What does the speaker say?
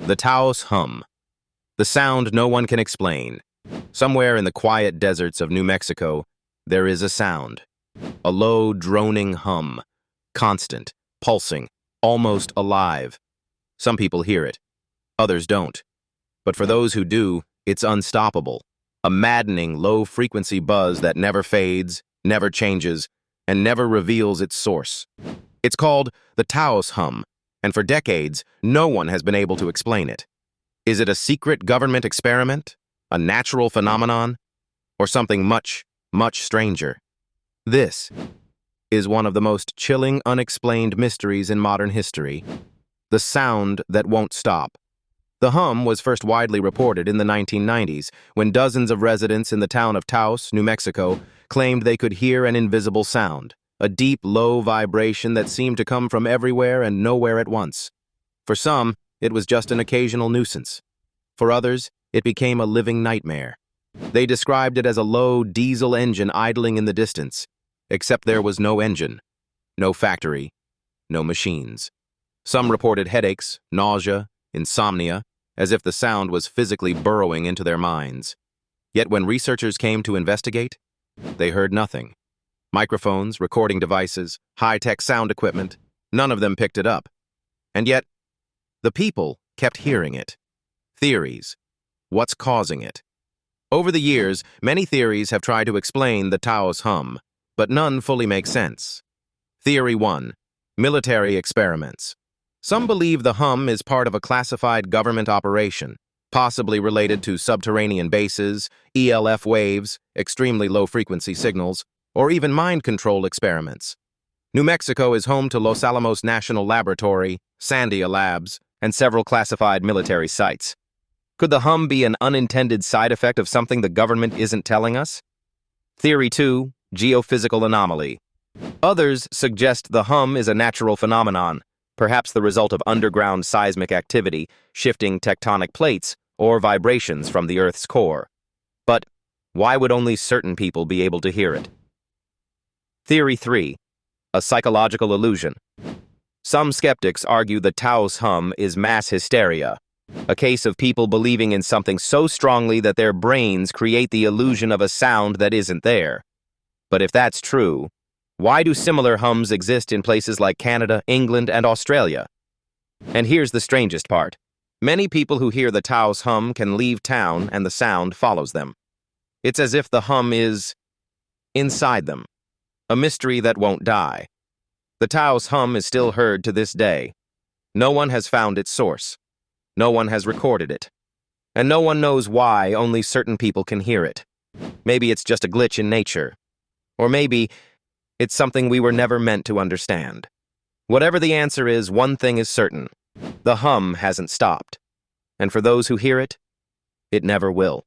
The Taos Hum. The sound no one can explain. Somewhere in the quiet deserts of New Mexico, there is a sound. A low, droning hum. Constant, pulsing, almost alive. Some people hear it. Others don't. But for those who do, it's unstoppable. A maddening, low-frequency buzz that never fades, never changes, and never reveals its source. It's called the Taos Hum, and for decades, no one has been able to explain it. Is it a secret government experiment? A natural phenomenon? Or something much, much stranger? This is one of the most chilling, unexplained mysteries in modern history. The sound that won't stop. The hum was first widely reported in the 1990s, when dozens of residents in the town of Taos, New Mexico, claimed they could hear an invisible sound, a deep, low vibration that seemed to come from everywhere and nowhere at once. For some, it was just an occasional nuisance. For others, it became a living nightmare. They described it as a low diesel engine idling in the distance, except there was no engine, no factory, no machines. Some reported headaches, nausea, insomnia, as if the sound was physically burrowing into their minds. Yet when researchers came to investigate, they heard nothing. Microphones, recording devices, high-tech sound equipment, none of them picked it up. And yet, the people kept hearing it. Theories. What's causing it? Over the years, many theories have tried to explain the Taos Hum, but none fully make sense. Theory 1. Military experiments. Some believe the hum is part of a classified government operation, possibly related to subterranean bases, ELF waves, extremely low-frequency signals, or even mind control experiments. New Mexico is home to Los Alamos National Laboratory, Sandia Labs, and several classified military sites. Could the hum be an unintended side effect of something the government isn't telling us? Theory 2. Geophysical anomaly. Others suggest the hum is a natural phenomenon, perhaps the result of underground seismic activity, shifting tectonic plates, or vibrations from the Earth's core. But why would only certain people be able to hear it? Theory 3. A psychological illusion. Some skeptics argue the Taos Hum is mass hysteria, a case of people believing in something so strongly that their brains create the illusion of a sound that isn't there. But if that's true, why do similar hums exist in places like Canada, England, and Australia? And here's the strangest part. Many people who hear the Taos Hum can leave town and the sound follows them. It's as if the hum is inside them, a mystery that won't die. The Taos Hum is still heard to this day. No one has found its source. No one has recorded it. And no one knows why only certain people can hear it. Maybe it's just a glitch in nature. Or maybe it's something we were never meant to understand. Whatever the answer is, one thing is certain. The hum hasn't stopped. And for those who hear it, it never will.